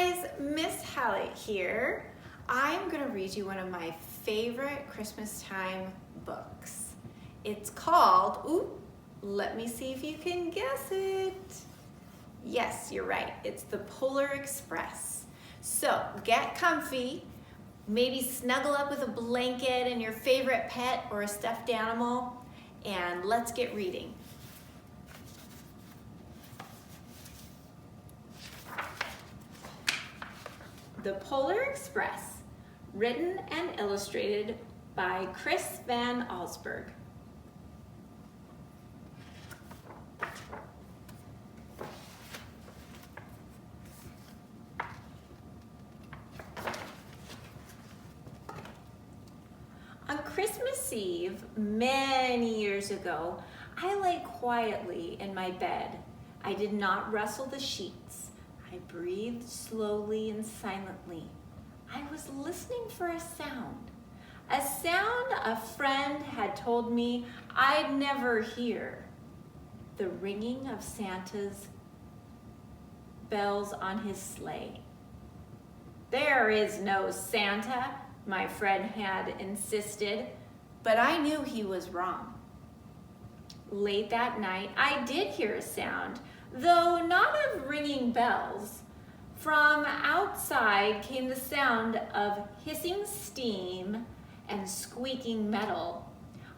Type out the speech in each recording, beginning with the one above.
guys, Miss Hallett here. I'm going to read you one of my favorite Christmas time books. It's called, let me see if you can guess it. Yes, you're right. It's The Polar Express. So get comfy, maybe snuggle up with a blanket and your favorite pet or a stuffed animal, and let's get reading. The Polar Express, written and illustrated by Chris Van Allsburg. On Christmas Eve, many years ago, I lay quietly in my bed. I did not rustle the sheets. I breathed slowly and silently. I was listening for a sound a friend had told me I'd never hear. The ringing of Santa's bells on his sleigh. There is no Santa, my friend had insisted, but I knew he was wrong. Late that night, I did hear a sound, though not of ringing bells. From outside came the sound of hissing steam and squeaking metal.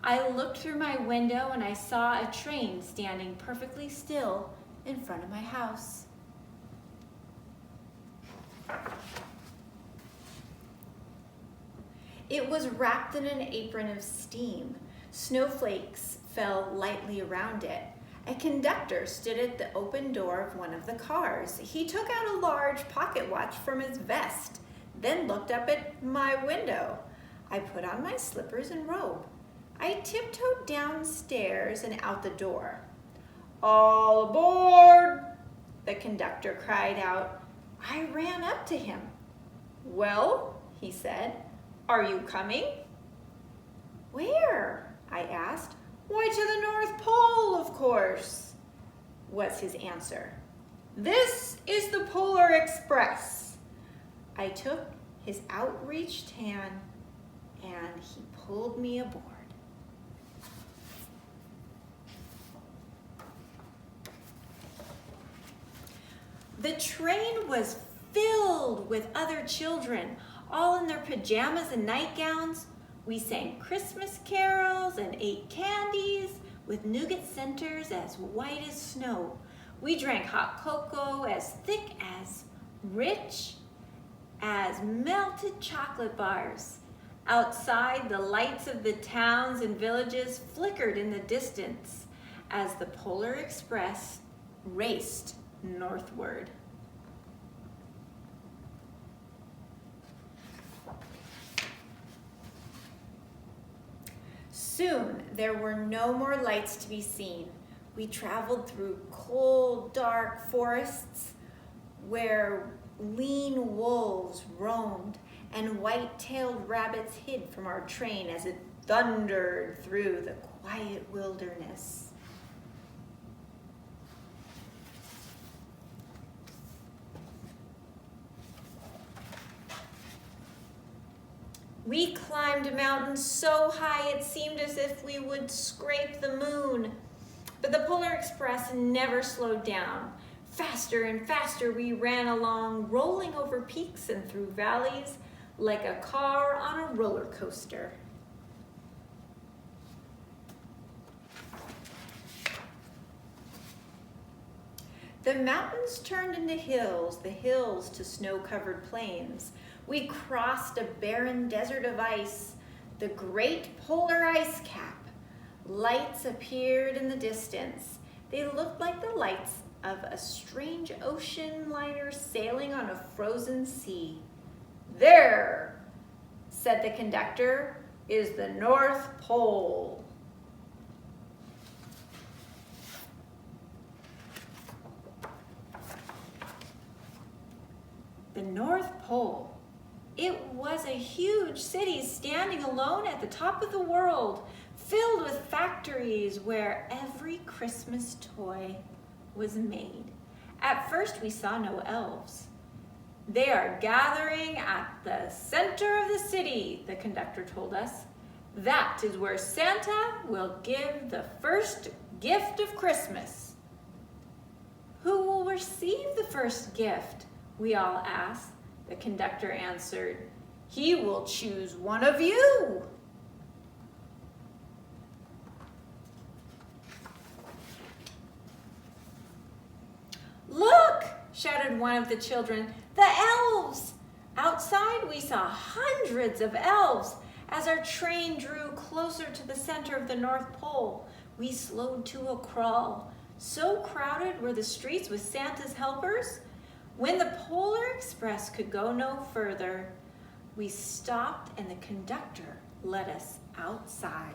I looked through my window and I saw a train standing perfectly still in front of my house. It was wrapped in an apron of steam. Snowflakes fell lightly around it. A conductor stood at the open door of one of the cars. He took out a large pocket watch from his vest, then looked up at my window. I put on my slippers and robe. I tiptoed downstairs and out the door. "All aboard!" the conductor cried out. I ran up to him. "Well," he said, "are you coming?" "Where?" I asked. "Why, to the North Pole, of course," was his answer. "This is the Polar Express." I took his outreached hand and he pulled me aboard. The train was filled with other children, all in their pajamas and nightgowns. We sang Christmas carols and ate candies with nougat centers as white as snow. We drank hot cocoa as thick as rich as melted chocolate bars. Outside, the lights of the towns and villages flickered in the distance as the Polar Express raced northward. Soon, there were no more lights to be seen. We traveled through cold, dark forests where lean wolves roamed and white-tailed rabbits hid from our train as it thundered through the quiet wilderness. We climbed mountains so high it seemed as if we would scrape the moon. But the Polar Express never slowed down. Faster and faster we ran along, rolling over peaks and through valleys like a car on a roller coaster. The mountains turned into hills, the hills to snow-covered plains. We crossed a barren desert of ice, the great polar ice cap. Lights appeared in the distance. They looked like the lights of a strange ocean liner sailing on a frozen sea. "There," said the conductor, "is the North Pole." The North Pole. It was a huge city standing alone at the top of the world, filled with factories where every Christmas toy was made. At first we saw no elves. They are gathering at the center of the city, the conductor told us. That is where Santa will give the first gift of Christmas. Who will receive the first gift? We all asked. The conductor answered, he will choose one of you. Look, shouted one of the children, the elves! Outside we saw hundreds of elves. As our train drew closer to the center of the North Pole, we slowed to a crawl. So crowded were the streets with Santa's helpers. When the Polar Express could go no further, we stopped and the conductor let us outside.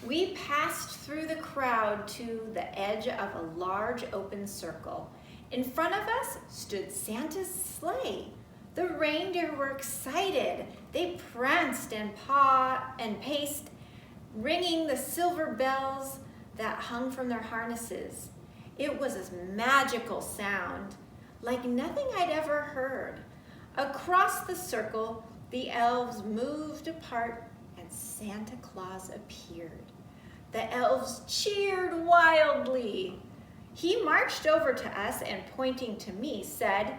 We passed through the crowd to the edge of a large open circle. In front of us stood Santa's sleigh. The reindeer were excited. They pranced and pawed and paced, ringing the silver bells that hung from their harnesses. It was a magical sound, like nothing I'd ever heard. Across the circle, the elves moved apart and Santa Claus appeared. The elves cheered wildly. He marched over to us and pointing to me said,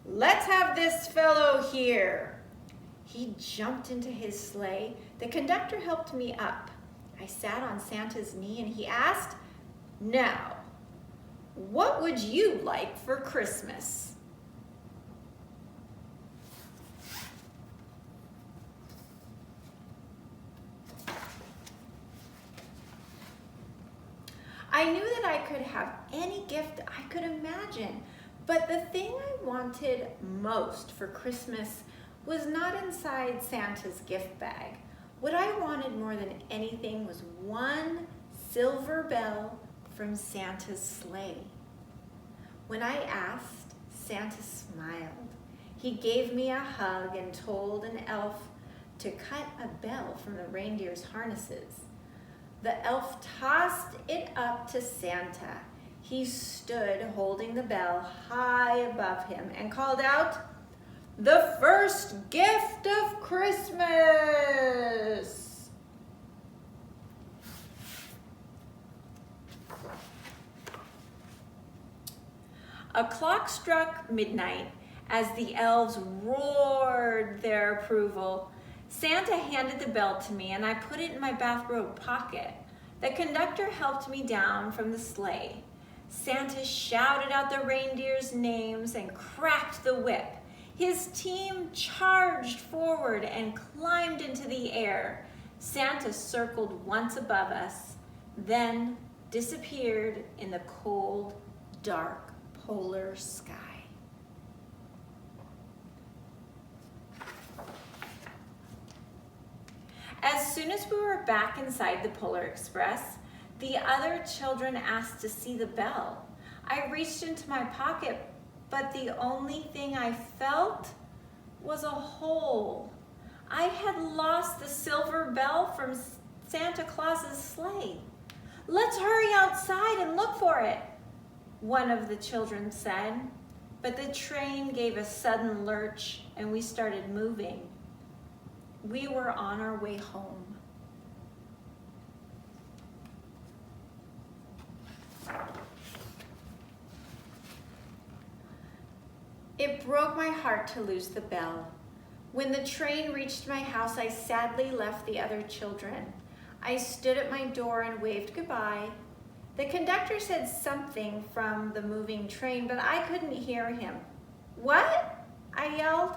let's have this fellow here. He jumped into his sleigh. The conductor helped me up. I sat on Santa's knee and he asked, now, what would you like for Christmas? I knew that I could have any gift I could imagine, but the thing I wanted most for Christmas was not inside Santa's gift bag. What I wanted more than anything was one silver bell from Santa's sleigh. When I asked, Santa smiled. He gave me a hug and told an elf to cut a bell from the reindeer's harnesses. The elf tossed it up to Santa. He stood holding the bell high above him and called out, the first gift of Christmas! A clock struck midnight as the elves roared their approval. Santa handed the bell to me and I put it in my bathrobe pocket. The conductor helped me down from the sleigh. Santa shouted out the reindeers' names and cracked the whip. His team charged forward and climbed into the air. Santa circled once above us, then disappeared in the cold, dark polar sky. As soon as we were back inside the Polar Express, the other children asked to see the bell. I reached into my pocket, but the only thing I felt was a hole. I had lost the silver bell from Santa Claus's sleigh. Let's hurry outside and look for it, one of the children said. But the train gave a sudden lurch and we started moving. We were on our way home. It broke my heart to lose the bell. When the train reached my house, I sadly left the other children. I stood at my door and waved goodbye. The conductor said something from the moving train, but I couldn't hear him. What? I yelled.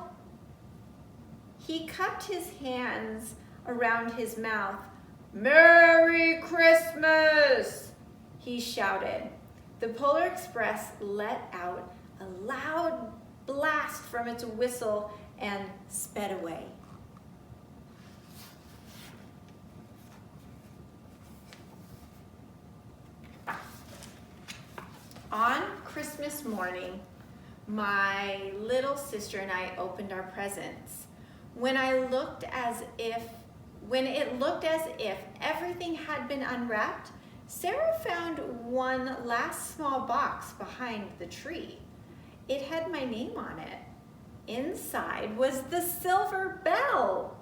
He cupped his hands around his mouth. Merry Christmas, he shouted. The Polar Express let out a loud blast from its whistle and sped away. On Christmas morning, my little sister and I opened our presents. When it looked as if everything had been unwrapped, Sarah found one last small box behind the tree. It had my name on it. Inside was the silver bell.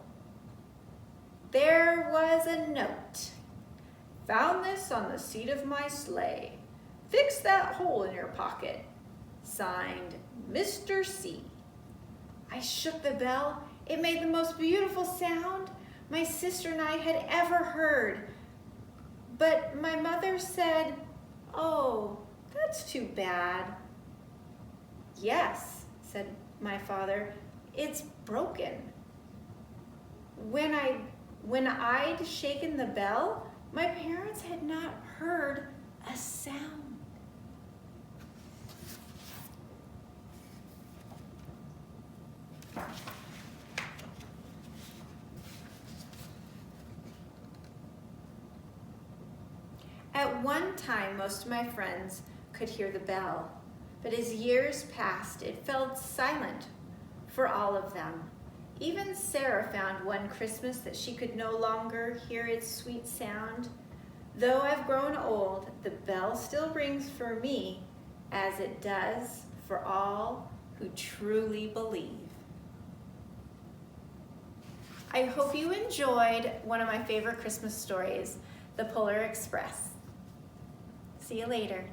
There was a note. Found this on the seat of my sleigh. Fix that hole in your pocket. Signed, Mr. C. I shook the bell. It made the most beautiful sound my sister and I had ever heard. But my mother said, "Oh, that's too bad." "Yes," said my father, "it's broken." When I'd shaken the bell, my parents had not heard a sound. At one time, most of my friends could hear the bell, but as years passed, it fell silent for all of them. Even Sarah found one Christmas that she could no longer hear its sweet sound. Though I've grown old, the bell still rings for me as it does for all who truly believe. I hope you enjoyed one of my favorite Christmas stories, The Polar Express. See you later.